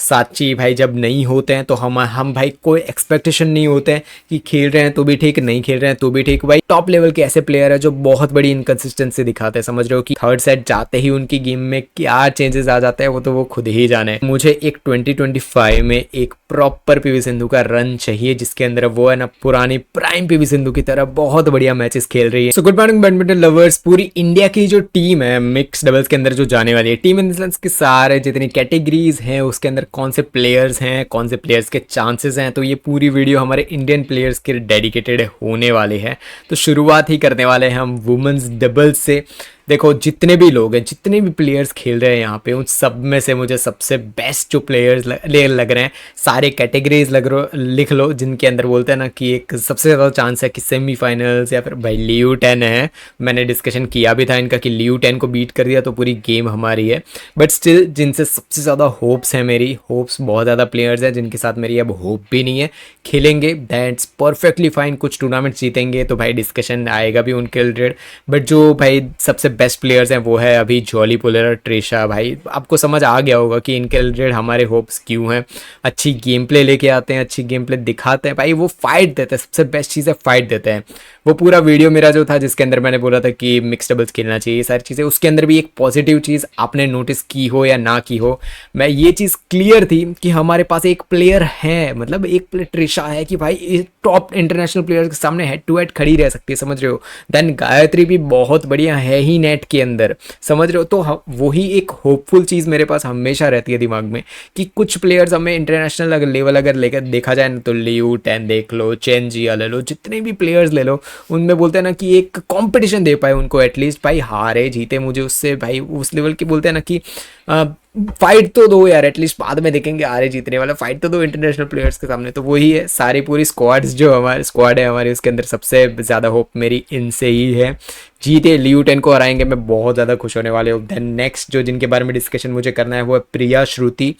साची भाई जब नहीं होते हैं तो हम भाई कोई एक्सपेक्टेशन नहीं होते हैं कि खेल रहे हैं तो भी ठीक, नहीं खेल रहे हैं तो भी ठीक। भाई टॉप लेवल के ऐसे प्लेयर है जो बहुत बड़ी इनकंसिस्टेंसी दिखाते हैं, समझ रहे हो कि थर्ड सेट जाते ही उनकी गेम में क्या चेंजेस आ जाते हैं वो तो वो खुद ही जाने। मुझे एक 2025 में एक प्रॉपर पीवी सिंधु का रन चाहिए जिसके अंदर वो है ना पुरानी प्राइम पीवी सिंधु की तरह बहुत बढ़िया मैचेस खेल रही है। So good morning badminton lovers, पूरी इंडिया की जो टीम है मिक्स डबल्स के अंदर जो जाने वाली है, टीम इन द सेंस के सारे जितनी कैटेगरीज हैं उसके अंदर कौन से प्लेयर्स हैं, कौन से प्लेयर्स के चांसेस हैं, तो ये पूरी वीडियो हमारे इंडियन प्लेयर्स के डेडिकेटेड होने वाली है। तो शुरुआत ही करने वाले हैं हम वुमेन्स डबल्स से। देखो जितने भी लोग हैं, जितने भी प्लेयर्स खेल रहे हैं यहाँ पे, उन सब में से मुझे सबसे बेस्ट जो प्लेयर्स लग रहे हैं, सारे कैटेगरीज लिख लो जिनके अंदर बोलते हैं ना कि एक सबसे ज़्यादा चांस है कि सेमीफाइनल्स या फिर भाई लियू 10 है। मैंने डिस्कशन किया भी था इनका कि लियू 10 को बीट कर दिया तो पूरी गेम हमारी है। बट स्टिल जिनसे सबसे ज़्यादा होप्स है, मेरी होप्स बहुत ज़्यादा प्लेयर्स हैं जिनके साथ मेरी अब होप भी नहीं है, खेलेंगे दैट्स परफेक्टली फाइन, कुछ टूर्नामेंट जीतेंगे तो भाई डिस्कशन आएगा भी उनके रिलेटेड। बट जो भाई सबसे बेस्ट प्लेयर्स हैं वो है अभी जॉली पोलर और ट्रेशा। भाई आपको समझ आ गया होगा कि इनके रिलेटेड हमारे होप्स क्यों हैं। अच्छी गेम प्ले लेके आते हैं, अच्छी गेम प्ले दिखाते हैं, भाई वो फाइट देते हैं, सबसे बेस्ट चीज़ है फाइट देते हैं। वो पूरा वीडियो मेरा जो था जिसके अंदर मैंने बोला था कि मिक्स डबल्स खेलना चाहिए, ये सारी चीज़ें, उसके अंदर भी एक पॉजिटिव चीज़ आपने नोटिस की हो या ना की हो, मैं ये चीज़ क्लियर थी कि हमारे पास एक प्लेयर है, मतलब एक प्लेयर ट्रेशा है कि भाई टॉप इंटरनेशनल प्लेयर के सामने हेड टू हेड खड़ी रह सकती है, समझ रहे हो। देन गायत्री भी बहुत बढ़िया है ही नेट के अंदर, समझ रहे हो। तो वही एक होपफुल चीज़ मेरे पास हमेशा रहती है दिमाग में कि कुछ प्लेयर्स हमें इंटरनेशनल लेवल अगर लेकर देखा जाए ना, तो लियू 10 देख लो, चेन जिया ले लो, जितने भी प्लेयर्स ले लो, उनमें बोलते हैं ना कि एक कंपटीशन दे पाए उनको एटलीस्ट, भाई हारे जीते मुझे उससे भाई उस लेवल की बोलते हैं ना कि फाइट तो दो यार, एटलीस्ट बाद में देखेंगे हारे जीतने वाला, फाइट तो दो इंटरनेशनल प्लेयर्स के सामने। तो वही है, सारी पूरी स्क्वाड्स जो हमारे स्क्वाड है हमारी, उसके अंदर सबसे ज़्यादा होप मेरी इनसे ही है। जीते लियू 10 को हराएंगे, मैं बहुत ज़्यादा खुश होने वाले हूँ। देन नेक्स्ट जो जिनके बारे में डिस्कशन मुझे करना है वो है प्रिया श्रुति।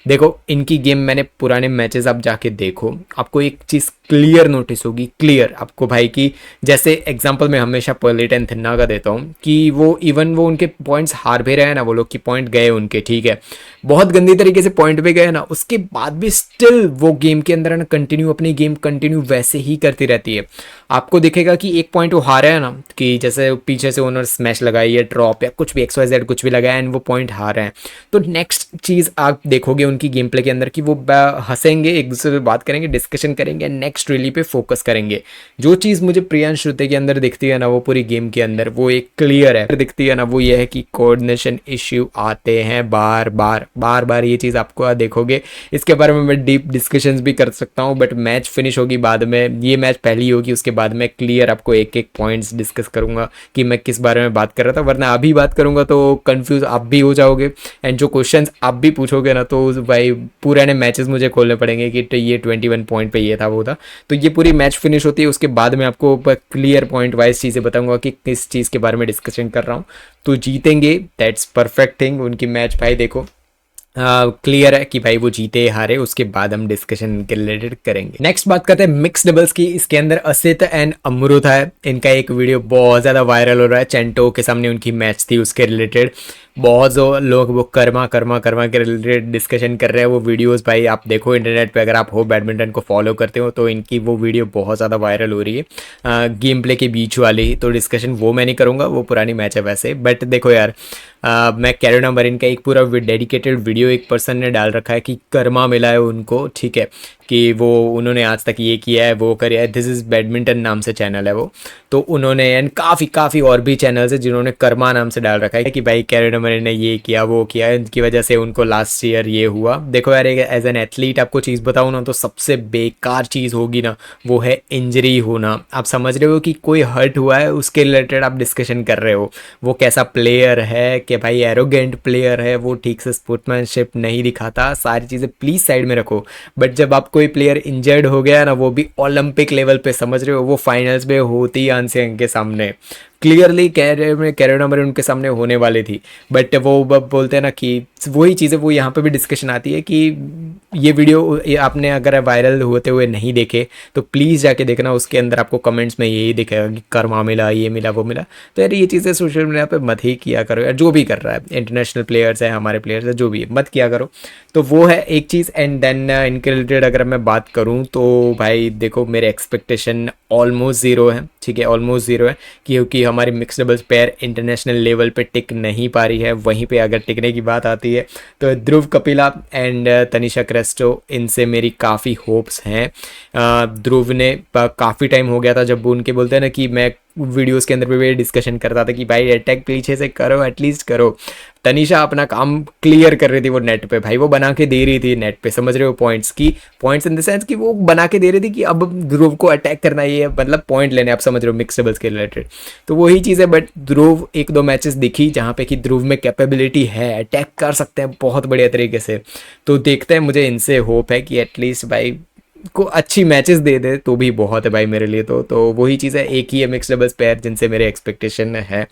देखो इनकी गेम मैंने पुराने मैचेस आप जाके देखो, आपको एक चीज़ क्लियर नोटिस होगी, क्लियर आपको भाई की, जैसे एग्जांपल मैं हमेशा पर्लेट एंड थिन्ना का देता हूँ कि वो इवन वो उनके पॉइंट्स हार भी रहे हैं ना, वो लोग की पॉइंट गए उनके, ठीक है, बहुत गंदी तरीके से पॉइंट पे गए ना, उसके बाद भी स्टिल वो गेम के अंदर है ना कंटिन्यू अपनी गेम कंटिन्यू वैसे ही करती रहती है। आपको दिखेगा कि एक पॉइंट वो हारा है ना, कि जैसे पीछे से उन्होंने स्मैश लगाई है, ड्रॉप या कुछ भी XYZ कुछ भी लगाया एंड वो पॉइंट हार रहे हैं, तो नेक्स्ट चीज़ आप देखोगे उनकी गेम प्ले के अंदर कि वो हंसेंगे, एक दूसरे से बात करेंगे, डिस्कशन करेंगे, नेक्स्ट रैली पे फोकस करेंगे। जो चीज़ मुझे प्रियांश श्रुति के अंदर दिखती है ना, वो पूरी गेम के अंदर वो एक क्लियर है दिखती है ना, वो ये है कि कोऑर्डिनेशन इश्यू आते हैं बार बार, ये चीज़ आपको देखोगे। इसके बारे में मैं डीप डिस्कशंस भी कर सकता हूँ, बट मैच फिनिश होगी बाद में, ये मैच पहली होगी, उसके बाद में क्लियर आपको एक एक पॉइंट्स डिस्कस करूंगा कि मैं किस बारे में बात कर रहा था, वरना अभी बात करूंगा तो कंफ्यूज आप भी हो जाओगे एंड जो क्वेश्चंस आप भी पूछोगे ना, तो भाई पुराने मैचेस मुझे खोलने पड़ेंगे कि ये 21 पॉइंट पे ये था वो था। तो ये पूरी मैच फिनिश होती है, उसके बाद में आपको क्लियर पॉइंट वाइज चीज़ें बताऊंगा कि किस चीज़ के बारे में डिस्कशन कर रहा हूँ। तो जीतेंगे, दैट्स परफेक्ट थिंग। उनकी मैच भाई देखो क्लियर है कि भाई वो जीते हारे, उसके बाद हम डिस्कशन के रिलेटेड करेंगे। नेक्स्ट बात करते हैं मिक्स डबल्स की। इसके अंदर असित एंड अमृता है, इनका एक वीडियो बहुत ज़्यादा वायरल हो रहा है, चेंटो के सामने उनकी मैच थी उसके रिलेटेड। बहुत जो लोग वो कर्मा के रिलेटेड डिस्कशन कर रहे हैं, वो वीडियोस भाई आप देखो इंटरनेट पे, अगर आप हो बैडमिंटन को फॉलो करते हो तो इनकी वो वीडियो बहुत ज़्यादा वायरल हो रही है गेम प्ले के बीच वाली। तो डिस्कशन वो मैं नहीं करूँगा, वो पुरानी मैच है वैसे। बट देखो यार मैं कैरोना मरीन का एक पूरा डेडिकेटेड वीडियो एक पर्सन ने डाल रखा है कि कर्मा मिला है उनको, ठीक है, कि वो उन्होंने आज तक ये किया है वो किया है, दिस इज़ बैडमिंटन नाम से चैनल है वो। तो उन्होंने एंड काफ़ी और भी चैनल्स है जिन्होंने कर्मा नाम से डाल रखा है कि भाई कैरोना मरीन ने ये किया वो किया, इनकी वजह से उनको लास्ट ईयर ये हुआ। देखो यार एज एन एथलीट आपको चीज़ बताऊँ ना, तो सबसे बेकार चीज़ होगी ना वो है इंजरी होना। आप समझ रहे हो कि कोई हर्ट हुआ है उसके रिलेटेड आप डिस्कशन कर रहे हो, वो कैसा प्लेयर है कि भाई एरोगेंट प्लेयर है, वो ठीक से स्पोर्ट्समैनशिप नहीं दिखाता, सारी चीज़ें प्लीज़ साइड में रखो। बट जब आप कोई प्लेयर इंजर्ड हो गया ना, वो भी ओलंपिक लेवल पे, समझ रहे हो, वो फाइनल्स में होती आंसियांग के सामने, क्लियरली कैरियर नंबर उनके सामने होने वाली थी, बट वो बोलते हैं ना कि वही चीज़ें वो यहाँ पे भी डिस्कशन आती है कि ये वीडियो आपने अगर वायरल होते हुए नहीं देखे तो प्लीज़ जाके देखना, उसके अंदर आपको कमेंट्स में यही दिखेगा कि कर्मा मिला, ये मिला, वो मिला। तो यार ये चीज़ें सोशल मीडिया पे मत ही किया करो यार, जो भी कर रहा है, इंटरनेशनल प्लेयर्स है, हमारे प्लेयर्स है, जो भी है, मत किया करो। तो वो है एक चीज़। एंड देन इनके रिलेटेड अगर मैं बात करूँ तो भाई देखो, मेरे एक्सपेक्टेशन ऑलमोस्ट ज़ीरो है, ठीक है, ऑलमोस्ट ज़ीरो है, क्योंकि हमारी mix doubles pair international level पे टिक नहीं पा रही है। वहीं पे अगर टिकने की बात आती है तो ध्रुव कपिला एंड तनिषा क्रेस्टो, इनसे मेरी काफ़ी होप्स हैं। ध्रुव ने काफ़ी टाइम हो गया था जब उनके बोलते हैं ना कि मैं वीडियोस के अंदर भी डिस्कशन करता था कि भाई अटैक पीछे से करो, एटलीस्ट करो। तनिषा अपना काम क्लियर कर रही थी वो नेट पे, भाई वो बना के दे रही थी नेट पे, समझ रहे हो, पॉइंट्स की, पॉइंट्स इन द सेंस कि वो बना के दे रही थी कि अब ध्रुव को अटैक करना ही है, मतलब पॉइंट लेने, आप समझ रहे हो, मिक्स डबल्स के रिलेटेड। तो वही चीज़ है, बट ध्रुव एक दो मैचेस दिखी जहाँ पे कि ध्रुव में कैपेबिलिटी है, अटैक कर सकते हैं बहुत बढ़िया तरीके से। तो देखते हैं, मुझे इनसे होप है कि एटलीस्ट भाई को अच्छी मैचेस दे दे तो भी बहुत है भाई मेरे लिए। तो वही चीज़ है, एक ही है मिक्स डबल्स पेयर जिनसे मेरे एक्सपेक्टेशन है,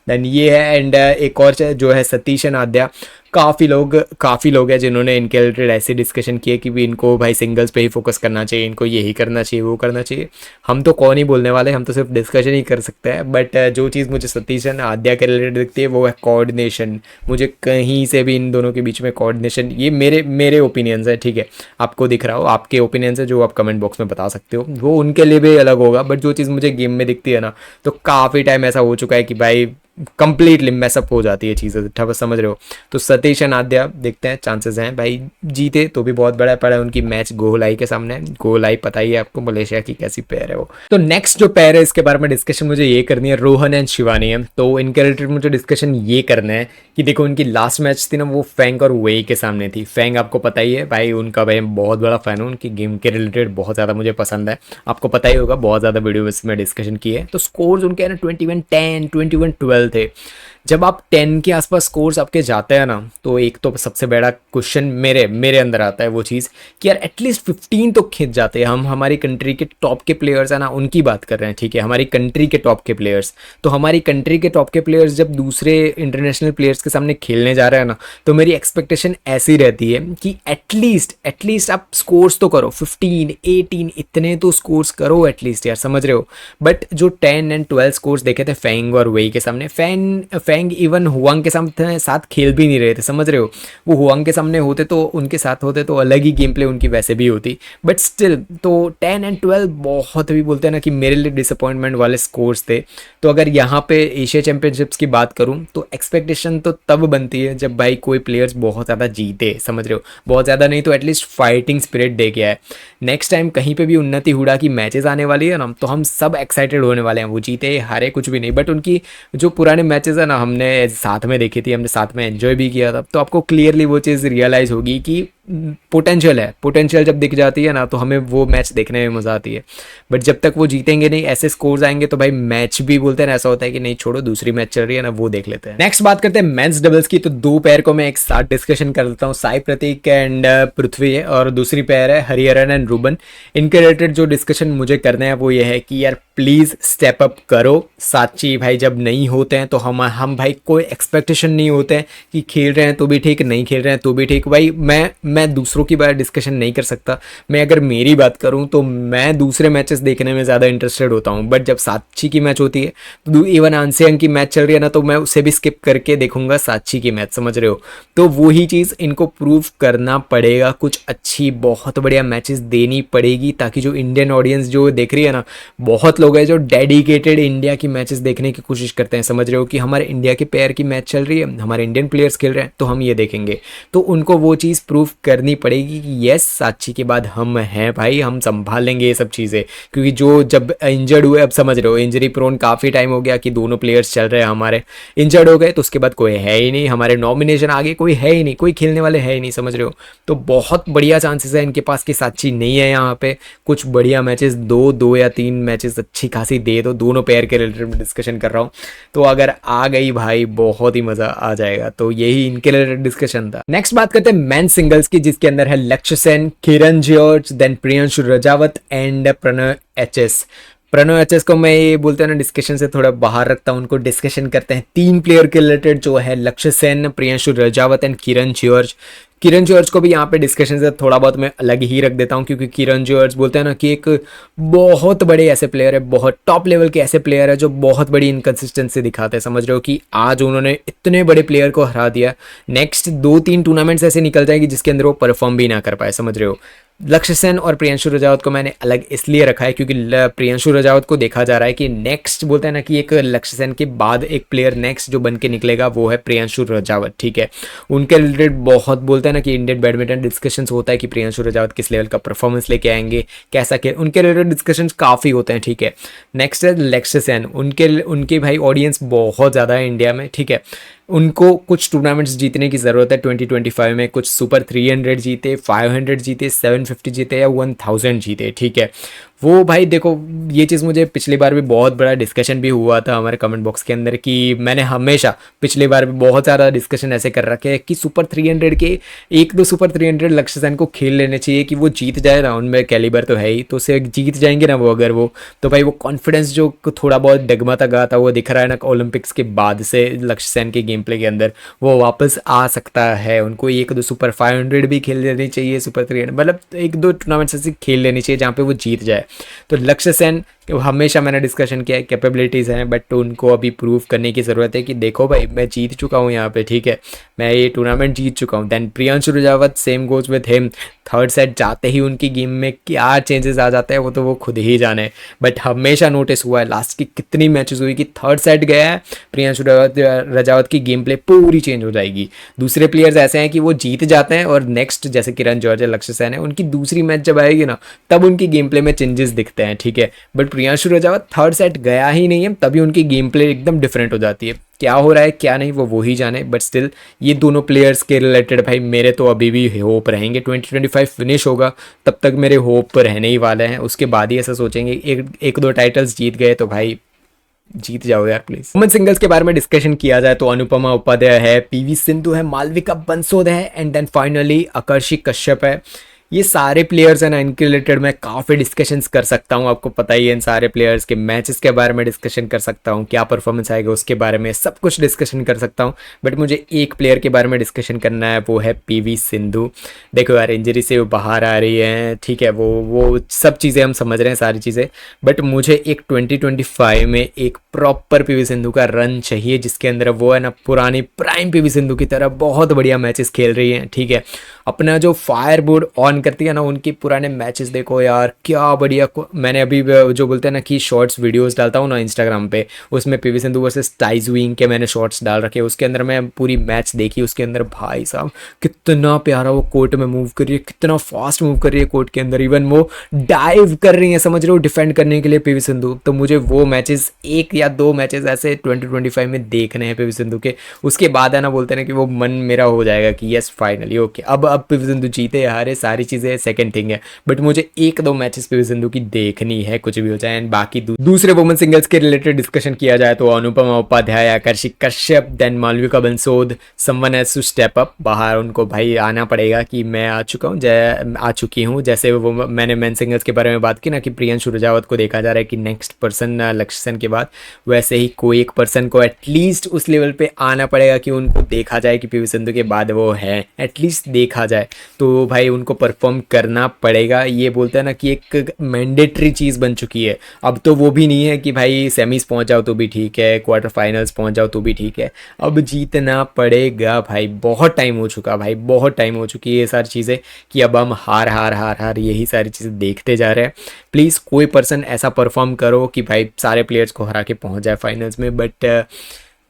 देन ये है। एंड एक और जो है सतीश एंड आद्या, काफ़ी लोग हैं जिन्होंने इनके रिलेटेड ऐसे डिस्कशन किए कि भी इनको भाई सिंगल्स पे ही फोकस करना चाहिए, इनको यही करना चाहिए, वो करना चाहिए। हम तो कौन ही बोलने वाले, हम तो सिर्फ डिस्कशन ही कर सकते हैं। बट जो चीज़ मुझे सतीश एंड आद्या के रिलेटेड दिखती है वो है कोऑर्डिनेशन। मुझे कहीं से भी इन दोनों के बीच में कोऑर्डिनेशन, ये मेरे ओपिनियंस है, ठीक है, आपको दिख रहा हो, आपके ओपिनियंस है जो आप कमेंट बॉक्स में बता सकते हो, वो उनके लिए भी अलग होगा। बट जो चीज़ मुझे गेम में दिखती है ना, तो काफ़ी टाइम ऐसा हो चुका है कि भाई कंप्लीटली मैसअप हो जाती है चीज़ें, बस समझ रहे हो। तो सतीश एंड आद्या देखते हैं, चांसेस हैं भाई जीते तो भी बहुत बड़ा पड़ा है उनकी मैच गोलाई के सामने। गोलाई पता ही है आपको, मलेशिया की कैसी पेयर है वो। तो नेक्स्ट जो पेयर है इसके बारे में डिस्कशन मुझे ये करनी है, रोहन एंड शिवानी है। तो इनके रिलेटेड मुझे डिस्कशन ये करना है कि देखो, उनकी लास्ट मैच थी ना, वो फैंग और वेई के सामने थी। फैंग आपको पता ही है भाई, उनका भाई बहुत बड़ा फैन हूँ, उनकी गेम के रिलेटेड बहुत ज़्यादा मुझे पसंद है, आपको पता ही होगा, बहुत ज़्यादा वीडियो में डिस्कशन किए हैं। तो स्कोर्स उनके ना 21-10, 21-12 थे। जब आप 10 के आसपास स्कोर्स आपके जाते हैं ना, तो एक तो सबसे बड़ा क्वेश्चन मेरे अंदर आता है वो चीज़ कि यार एटलीस्ट 15 तो खींच जाते हैं। हम हमारी कंट्री के टॉप के प्लेयर्स हैं ना, उनकी बात कर रहे हैं, ठीक है, हमारी कंट्री के टॉप के प्लेयर्स। तो हमारी कंट्री के टॉप के प्लेयर्स जब दूसरे इंटरनेशनल प्लेयर्स के सामने खेलने जा रहे हैं ना, तो मेरी एक्सपेक्टेशन ऐसी रहती है कि एटलीस्ट आप स्कोर्स तो करो, 15, 18 इतने तो स्कोर्स करो एटलीस्ट यार, समझ रहे हो। बट जो 10 एंड 12 स्कोर्स देखे थे फैंग और वेई के सामने, फैंग इवन हुआंग के साथ खेल भी नहीं रहे थे, समझ रहे हो। वो हुआंग के सामने होते तो उनके साथ होते तो अलग ही गेम प्ले उनकी वैसे भी होती, बट स्टिल तो 10 एंड 12 बहुत भी बोलते हैं ना कि मेरे लिए डिसअपॉइंटमेंट वाले स्कोर्स थे। तो अगर यहाँ पे एशिया चैंपियनशिप्स की बात करूँ तो एक्सपेक्टेशन तो तब बनती है जब भाई कोई प्लेयर्स बहुत ज़्यादा जीते, समझ रहे हो, बहुत ज़्यादा नहीं तो एटलीस्ट फाइटिंग स्पिरिट दे के आए। नेक्स्ट टाइम कहीं पे भी उन्नति हुडा की मैचेस आने वाली है ना, तो हम सब एक्साइटेड होने वाले हैं, वो जीते हारे कुछ भी नहीं, बट उनकी जो पुराने मैचेस है ना, हमने साथ में देखी थी, हमने साथ में एंजॉय भी किया था। तो आपको क्लियरली वो चीज़ रियलाइज़ होगी कि पोटेंशियल है, पोटेंशियल जब दिख जाती है ना, तो हमें वो मैच देखने में मज़ा आती है। बट जब तक वो जीतेंगे नहीं, ऐसे स्कोर्स आएंगे तो भाई मैच भी बोलते हैं ना, ऐसा होता है कि नहीं छोड़ो, दूसरी मैच चल रही है ना, वो देख लेते हैं। नेक्स्ट बात करते हैं मेंस डबल्स की। तो दो पेयर को मैं एक साथ डिस्कशन कर देता हूँ, साई प्रतीक एंड पृथ्वी है, और दूसरी पेयर है हरिहरन एंड रूबन। इनके रिलेटेड जो डिस्कशन मुझे करना है वो ये है कि यार प्लीज़ स्टेप अप करो। साची भाई जब नहीं होते हैं तो हम भाई कोई एक्सपेक्टेशन नहीं होते हैं कि खेल रहे हैं तो भी ठीक, नहीं खेल रहे हैं तो भी ठीक। भाई मैं दूसरों की बात डिस्कशन नहीं कर सकता। मैं अगर मेरी बात करूं तो मैं दूसरे मैचेस देखने में ज़्यादा इंटरेस्टेड होता हूं, बट जब साची की मैच होती है तो इवन आंसियांग की मैच चल रही है ना, तो मैं उसे भी स्किप करके देखूंगा साची की मैच, समझ रहे हो। तो वही चीज़ इनको प्रूव करना पड़ेगा, कुछ अच्छी बहुत बढ़िया मैचेस देनी पड़ेगी, ताकि जो इंडियन ऑडियंस जो देख रही है ना, बहुत लोग हैं जो डेडिकेटेड इंडिया की मैचेस देखने की कोशिश करते हैं, समझ रहे हो, कि हमारे इंडिया के पेयर की मैच चल रही है, हमारे इंडियन प्लेयर्स खेल रहे हैं तो हम ये देखेंगे। तो उनको वो चीज़ प्रूव करनी पड़ेगी कि यस साची के बाद हम हैं भाई, हम संभाल लेंगे ये सब चीज़ें। क्योंकि जो जब इंजर्ड हुए, अब समझ रहे हो, इंजरी प्रोन काफ़ी टाइम हो गया कि दोनों प्लेयर्स चल रहे हैं हमारे, इंजर्ड हो गए तो उसके बाद कोई है ही नहीं, हमारे नॉमिनेशन आगे कोई है ही नहीं, कोई खेलने वाले है ही नहीं, समझ रहे हो। तो बहुत बढ़िया चांसेस है इनके पास कि साची नहीं है यहाँ पे, कुछ बढ़िया मैचेस दो या तीन मैचेस अच्छी खासी दे दो। दोनों पेयर के रिलेटेड डिस्कशन कर रहा हूँ, तो अगर आ गई भाई बहुत ही मजा आ जाएगा। तो यही इनके रिलेटेड डिस्कशन था। नेक्स्ट बात करते हैं मेन सिंगल्स की, जिसके अंदर है Lakshya Sen, Kiran George, then Priyanshu Rajawat and Prannoy HS. Pranav HS को मैं ये बोलते हैं ना डिस्कशन से थोड़ा बाहर रखता हूँ, उनको डिस्कशन करते हैं 3 प्लेयर के रिलेटेड जो है Lakshya Sen, Priyanshu Rajawat and Kiran George. Kiran George को भी यहाँ पे डिस्कशन से थोड़ा बहुत मैं अलग ही रख देता हूँ, क्योंकि किरण जॉर्ज बोलते हैं ना कि एक बहुत बड़े ऐसे प्लेयर है, बहुत टॉप लेवल के ऐसे प्लेयर है जो बहुत बड़ी इनकन्सिस्टेंसी दिखाते हैं। समझ रहे हो कि आज उन्होंने इतने बड़े प्लेयर को हरा दिया, नेक्स्ट 2-3 टूर्नामेंट्स ऐसे निकल जाएगी जिसके अंदर वो परफॉर्म भी ना कर पाए। समझ रहे हो, लक्ष्य सेन और प्रियांशु रजावत को मैंने अलग इसलिए रखा है क्योंकि प्रियांशु रजावत को देखा जा रहा है कि नेक्स्ट बोलते हैं ना कि एक लक्ष्य सेन के बाद एक प्लेयर नेक्स्ट जो बन के निकलेगा वो है प्रियांशु रजावत। ठीक है, उनके रिलेटेड बहुत बोलते हैं ना कि इंडियन बैडमिंटन डिस्कशंस होता है कि प्रियांशु रजावत किस लेवल का परफॉर्मेंस लेके आएंगे, कैसा खेल, उनके रिलेटेड डिस्कशंस काफ़ी होते हैं। ठीक है, नेक्स्ट है लक्ष्य सेन। उनके भाई ऑडियंस बहुत ज़्यादा है इंडिया में। ठीक है, उनको कुछ टूर्नामेंट्स जीतने की ज़रूरत है 2025 में, कुछ सुपर 300 जीते, 500 जीते, 750 जीते या 1000 जीते। ठीक है, वो भाई देखो ये चीज़ मुझे पिछली बार भी बहुत बड़ा डिस्कशन भी हुआ था हमारे कमेंट बॉक्स के अंदर कि मैंने हमेशा पिछली बार भी बहुत सारा डिस्कशन ऐसे कर रखे हैं कि सुपर 300 के 1-2 सुपर 300 लक्ष्य सेन को खेल लेने चाहिए कि वो जीत जाए ना, उनमें कैलिबर तो है ही, तो उसे जीत जाएंगे ना वो, अगर वो तो भाई वो कॉन्फिडेंस जो थोड़ा बहुत डगमता गा था वो दिख रहा है ना ओलंपिक्स के बाद से लक्ष्य सेन के गेम प्ले के अंदर, वो वापस आ सकता है। उनको 1-2 सुपर 500 भी खेल लेनी चाहिए, सुपर 300 मतलब 1-2 टूर्नामेंट्स ऐसे खेल लेनी चाहिए जहाँ पे वो जीत जाए। तो लक्ष्य सेन हमेशा मैंने डिस्कशन किया है कैपेबिलिटीज़ हैं, बट उनको अभी प्रूव करने की ज़रूरत है कि देखो भाई मैं जीत चुका हूँ यहाँ पे। ठीक है, मैं ये टूर्नामेंट जीत चुका हूँ। Then Priyanshu Rajawat same goes with him, third set जाते ही उनकी गेम में क्या चेंजेस आ जाते हैं वो तो वो खुद ही जाने, बट हमेशा नोटिस हुआ है लास्ट की कितनी मैचेस हुई कि थर्ड सेट गया है प्रियांशु रजावत की गेम प्ले पूरी चेंज हो जाएगी। दूसरे प्लेयर्स ऐसे हैं कि वो जीत जाते हैं और नेक्स्ट जैसे किरण जॉर्ज है, लक्ष्य सेन है, उनकी दूसरी मैच जब आएगी ना तब उनकी गेम प्ले में चेंजेस दिखते हैं। ठीक है, but Priyanshu Rajawat third set गया ही नहीं है तभी उनकी गेम प्ले एकदम डिफरेंट हो जाती है। क्या हो रहा है क्या नहीं वो ही जाने, बट स्टिल ये दोनों प्लेयर्स के रिलेटेड भाई मेरे तो अभी भी होप रहेंगे। 2025 फिनिश होगा तब तक मेरे होप रहने ही वाले हैं, उसके बाद ही ऐसा सोचेंगे एक दो टाइटल्स जीत गए तो भाई जीत जाओ यार प्लीज। वुमेन सिंगल्स के बारे में डिस्कशन किया जाए तो अनुपमा उपाध्याय है, पीवी सिंधु है, मालविका बंसोद है and then finally Aakarshi Kashyap है। ये सारे प्लेयर्स हैं ना, इनके रिलेटेड मैं काफ़ी डिस्कशंस कर सकता हूँ, आपको पता ही है इन सारे प्लेयर्स के मैचेस के बारे में डिस्कशन कर सकता हूँ, क्या परफॉर्मेंस आएगा उसके बारे में सब कुछ डिस्कशन कर सकता हूँ, बट मुझे एक प्लेयर के बारे में डिस्कशन करना है, वो है पीवी सिंधु। देखो यार इंजरी से वो बाहर आ रही है, ठीक है, वो सब चीज़ें हम समझ रहे हैं सारी चीज़ें, बट मुझे एक 2025 में एक प्रॉपर पीवी सिंधु का रन चाहिए जिसके अंदर वो है ना पुरानी प्राइम पीवी सिंधु की तरह बहुत बढ़िया मैचेस खेल रही हैं। ठीक है, अपना जो फायर बोर्ड ऑन करती है ना, उनके पुराने मैचेस देखो यार क्या बढ़िया। मैंने अभी जो बोलते हैं ना कि शॉर्ट्स वीडियोस डालता हूँ ना इंस्टाग्राम पे, उसमें पीवी सिंधु वर्सेस टाई ज़ुयिंग के मैंने शॉर्ट्स डाल रखे, उसके अंदर मैं पूरी मैच देखी, उसके अंदर भाई साहब कितना प्यारा वो कोर्ट में मूव कर रही है, कितना फास्ट मूव कर रही है कोर्ट के अंदर, इवन वो डाइव कर रही है, समझ रहे हो, डिफेंड करने के लिए पीवी सिंधु। तो मुझे वो मैचेस 1 या 2 मैचेस ऐसे 2025 में देखने हैं पीवी सिंधु के, उसके बाद है ना बोलते हैं कि वो मन मेरा हो जाएगा कि यस फाइनली ओके अब पीवी सिंधु जीते हारे सारी चीज़ें सेकंड थिंग है, बट मुझे 1-2 मैचेस पीवी सिंधु की देखनी है कुछ भी हो जाए। एंड बाकी दूसरे वुमेन सिंगल्स के रिलेटेड डिस्कशन किया जाए तो Anupama Upadhyay, Aakarshi Kashyap, then Malvika Bansod, someone has to step up, बाहर उनको भाई आना पड़ेगा कि मैं आ चुकी हूँ। जैसे वो मैंने मेन सिंगल्स के बारे में बात की ना कि प्रियांशु रजावत को देखा जा रहा है कि नेक्स्ट पर्सन लक्ष्य सेन के बाद, वैसे ही कोई एक पर्सन को एटलीस्ट उस लेवल पे आना पड़ेगा कि उनको देखा जाए कि पीवी सिंधु के बाद वो है, एटलीस्ट देखा जाए, तो भाई उनको परफॉर्म करना पड़ेगा। ये बोलते हैं ना कि एक मैंडेटरी चीज़ बन चुकी है, अब तो वो भी नहीं है कि भाई सेमीज पहुंच जाओ तो भी ठीक है, क्वार्टर फाइनल्स पहुंच जाओ तो भी ठीक है, अब जीतना पड़ेगा भाई। बहुत टाइम हो चुका भाई, बहुत टाइम हो चुकी है ये सारी चीज़ें कि अब हम हार यही सारी चीज़ें देखते जा रहे हैं। प्लीज़ कोई पर्सन ऐसा परफॉर्म करो कि भाई सारे प्लेयर्स को हरा के पहुँच जाए फाइनल्स में, बट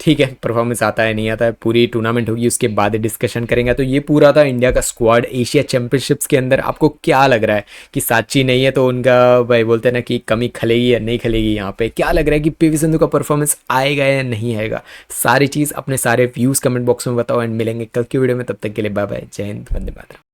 ठीक है परफॉर्मेंस आता है नहीं आता है, पूरी टूर्नामेंट होगी उसके बाद डिस्कशन करेंगे। तो ये पूरा था इंडिया का स्क्वाड एशिया चैंपियनशिप्स के अंदर। आपको क्या लग रहा है कि साची नहीं है तो उनका भाई बोलते हैं ना कि कमी खलेगी या नहीं खलेगी, यहाँ पे क्या लग रहा है कि पीवी सिंधु का परफॉर्मेंस आएगा या नहीं आएगा, सारी चीज़ अपने सारे व्यूज़ कमेंट बॉक्स में बताओ एंड मिलेंगे कल की वीडियो में। तब तक के लिए बाय बाय, जय हिंद, वंदे मातरम।